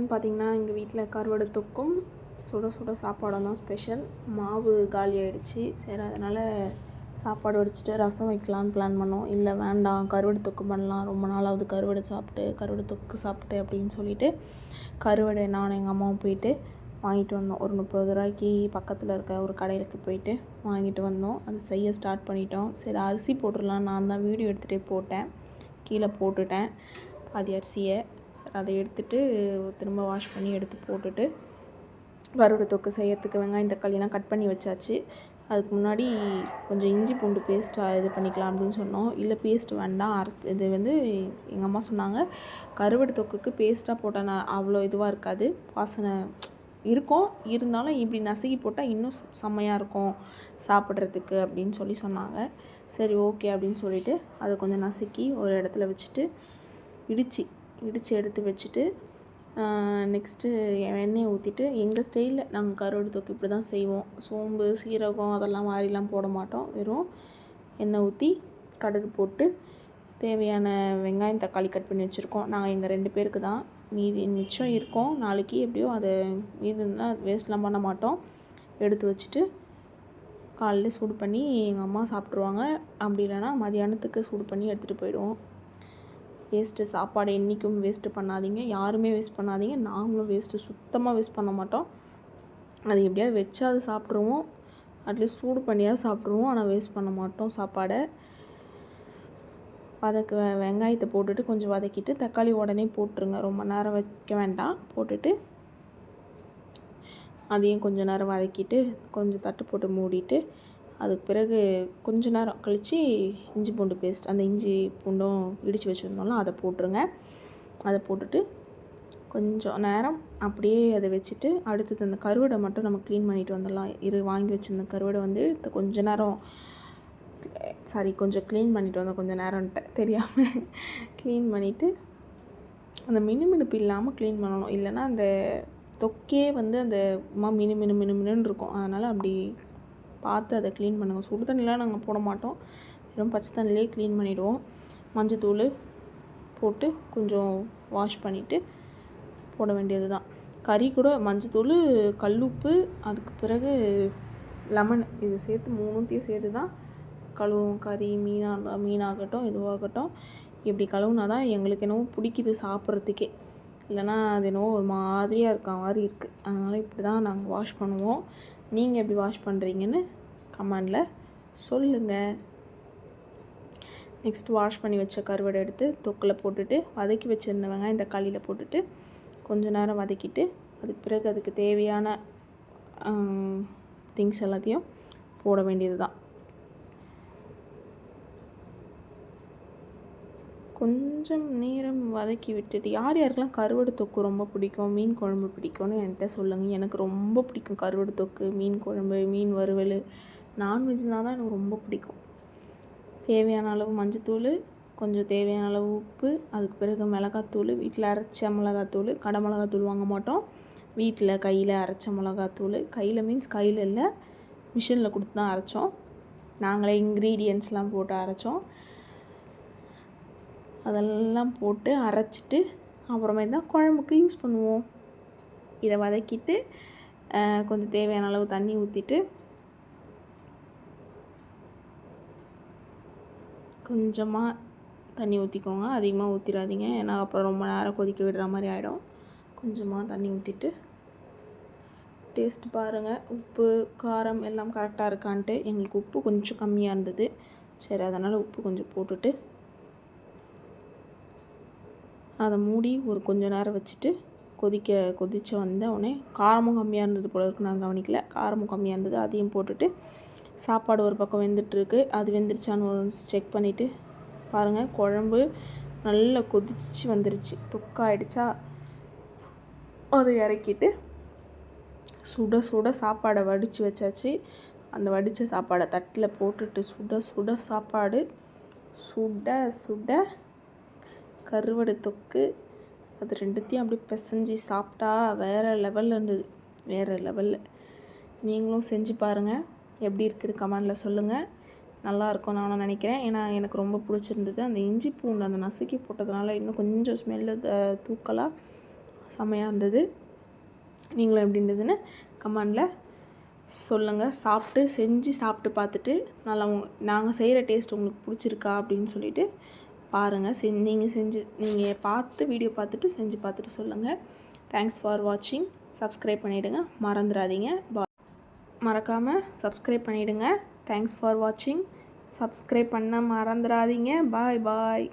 என்னென்னு பார்த்தீங்கன்னா, எங்கள் வீட்டில் கருவாடு தொக்கும் சுட சுட சாப்பாடும் தான் ஸ்பெஷல். மாவு காலி ஆகிடுச்சி. சரி, அதனால் சாப்பாடு வடிச்சிட்டு ரசம் வைக்கலான்னு பிளான் பண்ணோம். இல்லை வேண்டாம், கருவாடு தொக்கு பண்ணலாம், ரொம்ப நாளாவது கருவாடு சாப்பிட்டு, கருவாடு தொக்கு சாப்பிட்டு அப்படின்னு சொல்லிட்டு கருவாடு நானும் எங்கள் அம்மாவும் போயிட்டு வாங்கிட்டு வந்தோம். ஒரு 30 ரூபாய்க்கு பக்கத்தில் இருக்க ஒரு கடையிலுக்கு போயிட்டு வாங்கிட்டு வந்தோம். அது செய்ய ஸ்டார்ட் பண்ணிட்டோம். சரி, அரிசி போட்டுடலாம். நான் தான் வீடியோ எடுத்துகிட்டே போட்டேன், கீழே போட்டுட்டேன் பாதி அரிசியை. அதை எடுத்துகிட்டு திரும்ப வாஷ் பண்ணி எடுத்து போட்டுட்டு கருவாடு தொக்கு செய்யறதுக்கு வெங்காயம் தக்காளிலாம் கட் பண்ணி வச்சாச்சு. அதுக்கு முன்னாடி கொஞ்சம் இஞ்சி பூண்டு பேஸ்ட்டாக இது பண்ணிக்கலாம் அப்படின்னு சொன்னோம். இல்லை பேஸ்ட் வேண்டாம், இது எங்கள் அம்மா சொன்னாங்க, கருவாடு தொக்குக்கு பேஸ்ட்டாக போட்டால் அவ்வளோ இதுவாக இருக்காது, வாசனை இருக்கும், இருந்தாலும் இப்படி நசுக்கி போட்டால் இன்னும் செம்மையாக இருக்கும் சாப்பிட்றதுக்கு அப்படின்னு சொன்னாங்க. சரி ஓகே அப்படின்னு சொல்லிவிட்டு அதை கொஞ்சம் நசுக்கி ஒரு இடத்துல வச்சுட்டு இடித்து எடுத்து வச்சுட்டு நெக்ஸ்ட்டு எண்ணெயை ஊற்றிட்டு, எங்கள் ஸ்டைலில் நாங்கள் கருவாடு தொக்கு இப்படி தான் செய்வோம். சோம்பு சீரகம் அதெல்லாம் வாரிலாம் போட மாட்டோம். வெறும் எண்ணெய் ஊற்றி கடுகு போட்டு தேவையான வெங்காயம் தக்காளி கட் பண்ணி வச்சுருக்கோம். நாங்கள் எங்கள் 2 பேருக்கு தான், மீதி மிச்சம் இருக்கோம் நாளைக்கு எப்படியோ. அதை மீதுன்னா வேஸ்ட்லாம் பண்ண மாட்டோம். எடுத்து வச்சுட்டு காலையில் சூடு பண்ணி எங்கள் அம்மா சாப்பிட்ருவாங்க. அப்படி இல்லைன்னா மதியானத்துக்கு சூடு பண்ணி எடுத்துகிட்டு போயிடுவோம். வேஸ்ட்டு சாப்பாடு என்றைக்கும் வேஸ்ட்டு பண்ணாதீங்க, யாருமே வேஸ்ட் பண்ணாதீங்க. நாங்களும் சுத்தமாக வேஸ்ட் பண்ண மாட்டோம். அது எப்படியாவது வச்சா அது சாப்பிட்ருவோம், அட்லீஸ்ட் சூடு பண்ணியாவது சாப்பிட்ருவோம். ஆனால் வேஸ்ட் பண்ண மாட்டோம் சாப்பாடை. வெங்காயத்தை போட்டுட்டு கொஞ்சம் வதக்கிட்டு தக்காளி உடனே போட்டுருங்க, ரொம்ப நேரம் வைக்க வேண்டாம். போட்டுட்டு அதையும் கொஞ்சம் நேரம் வதக்கிட்டு கொஞ்சம் தட்டு போட்டு மூடிட்டு, அதுக்கு பிறகு கொஞ்ச நேரம் கழித்து இஞ்சி பூண்டு பேஸ்ட், அந்த இஞ்சி பூண்டும் இடித்து வச்சுருந்தோம்ல அதை போட்டுருங்க. அதை போட்டுட்டு கொஞ்சம் நேரம் அப்படியே அதை வச்சுட்டு, அடுத்தது அந்த கருவாடை மட்டும் நம்ம க்ளீன் பண்ணிவிட்டு வந்துடலாம். வாங்கி வச்சுருந்த கருவாடை கொஞ்சம் நேரம் கொஞ்சம் க்ளீன் பண்ணிவிட்டு வந்தோம். கொஞ்சம் நேரம்ன்ட்டு தெரியாமல் க்ளீன் பண்ணிவிட்டு அந்த மினுமினுப்பு இல்லாமல் க்ளீன் பண்ணணும். இல்லைன்னா அந்த தொக்கே அந்த மினுன்னு இருக்கும். அதனால் அப்படி பார்த்து அதை க்ளீன் பண்ணுங்கள். சுடு தண்ணிலாம் நாங்கள் போட மாட்டோம், வெறும் பச்சை தண்ணிலே க்ளீன் பண்ணிவிடுவோம். மஞ்சத்தூள் போட்டு கொஞ்சம் வாஷ் பண்ணிவிட்டு போட வேண்டியது தான். கறி கூட மஞ்சத்தூள், கல்லுப்பு, அதுக்கு பிறகு லெமன், இது சேர்த்து 3த்தையும் சேர்த்து தான் கழுவும். கறி மீனாகட்டும் எதுவாகட்டும் இப்படி கழுவுனா தான் எங்களுக்கு என்னவோ பிடிக்குது சாப்பிட்றதுக்கே. இல்லைனா அது என்னவோ ஒரு மாதிரியாக இருக்க மாதிரி இருக்குது. அதனால் இப்படி தான் நாங்கள் வாஷ் பண்ணுவோம். நீங்கள் எப்படி வாஷ் பண்ணுறீங்கன்னு கமெண்டில் சொல்லுங்கள். நெக்ஸ்ட் வாஷ் பண்ணி வச்ச கருவாடை எடுத்து தொக்கில் போட்டுட்டு வதக்கி வச்சுருந்த வெங்காயம் தக்காளியில் போட்டுட்டு கொஞ்சம் நேரம் வதக்கிட்டு, அதுக்கு பிறகு அதுக்கு தேவையான திங்ஸ் எல்லாத்தையும் போட வேண்டியது தான். கொஞ்சம் நேரம் வதக்கி விட்டுட்டு, யார் யாருக்கெல்லாம் கருவாடு தொக்கு ரொம்ப பிடிக்கும், மீன் குழம்பு பிடிக்கும்னு என்கிட்ட சொல்லுங்கள். எனக்கு ரொம்ப பிடிக்கும் கருவாடு தொக்கு, மீன் குழம்பு, மீன் வறுவல். நான்வெஜ்னால் தான் எனக்கு ரொம்ப பிடிக்கும். தேவையான அளவு மஞ்சத்தூள், கொஞ்சம் தேவையான அளவு உப்பு, அதுக்கு பிறகு மிளகாத்தூள், வீட்டில் அரைச்ச மிளகாத்தூள். கடை மிளகாத்தூள் வாங்க மாட்டோம், வீட்டில் கையில் அரைச்ச மிளகாத்தூள். கையில் மீன்ஸ் கையில் இல்லை, மிஷினில் கொடுத்து தான் அரைச்சோம். நாங்களே இன்க்ரீடியன்ட்ஸ்லாம் போட்டு அரைச்சோம். அதெல்லாம் போட்டு அரைச்சிட்டு அப்புறமே தான் குழம்புக்கு யூஸ் பண்ணுவோம். இதை வதக்கிட்டு கொஞ்சம் தேவையான அளவு தண்ணி ஊற்றிட்டு, கொஞ்சமாக தண்ணி ஊற்றிக்கோங்க, அதிகமாக ஊற்றிடாதீங்க, ஏன்னா அப்புறம் ரொம்ப நேரம் கொதிக்க விடுற மாதிரி ஆகிடும். கொஞ்சமாக தண்ணி ஊற்றிட்டு டேஸ்ட் பாருங்கள், உப்பு காரம் எல்லாம் கரெக்டாக இருக்கான்ட்டு. எங்களுக்கு உப்பு கொஞ்சம் கம்மியாக இருந்தது, சரி அதனால் உப்பு கொஞ்சம் போட்டுட்டு அதை மூடி ஒரு கொஞ்சம் நேரம் வச்சுட்டு கொதித்து உடனே காரமும் கம்மியாக இருந்தது போல இருக்குது, நான் கவனிக்கல. காரமும் கம்மியாக இருந்தது, அதையும் போட்டுட்டு சாப்பாடு ஒரு பக்கம் வெந்துட்டுருக்கு. அது வெந்துருச்சான்னு செக் பண்ணிவிட்டு பாருங்கள், குழம்பு நல்லா கொதித்து வந்துருச்சு, தொக்காயிடுச்சா. அதை இறக்கிட்டு சுட சுட சாப்பாடை வடித்து வச்சாச்சு. அந்த வடித்த சாப்பாடை தட்டில் போட்டுட்டு சுட சுட சாப்பாடு, சுட சுட கருவாடு தொக்கு, அது 2த்தையும் அப்படியே பிசைஞ்சு சாப்பிட்டா வேறு லெவலில் இருந்தது, வேறு லெவலில். நீங்களும் செஞ்சு பாருங்கள், எப்படி இருக்குது கமெண்டில் சொல்லுங்கள். நல்லாயிருக்கும் நானும் நினைக்கிறேன், ஏன்னா எனக்கு ரொம்ப பிடிச்சிருந்தது. அந்த இஞ்சி பூண்டு அந்த நசுக்கி போட்டதுனால இன்னும் கொஞ்சம் ஸ்மெல்லு தூக்கலாக செம்மையாக இருந்தது. நீங்களும் எப்படி இருந்ததுன்னு கமெண்டில் சொல்லுங்கள். செஞ்சு சாப்பிட்டு பார்த்துட்டு நல்லா நாங்கள் செய்கிற டேஸ்ட் உங்களுக்கு பிடிச்சிருக்கா அப்படின்னு சொல்லிவிட்டு பாருங்கள். நீங்கள் வீடியோ பார்த்துட்டு செஞ்சு பார்த்துட்டு சொல்லுங்கள். தேங்க்ஸ் ஃபார் வாட்சிங். சப்ஸ்கிரைப் பண்ணிவிடுங்க, மறந்துடாதீங்க. மறக்காமல் சப்ஸ்கிரைப் பண்ணிவிடுங்க. தேங்க்ஸ் ஃபார் வாட்சிங். சப்ஸ்கிரைப் பண்ண மறந்துடாதீங்க. பாய்.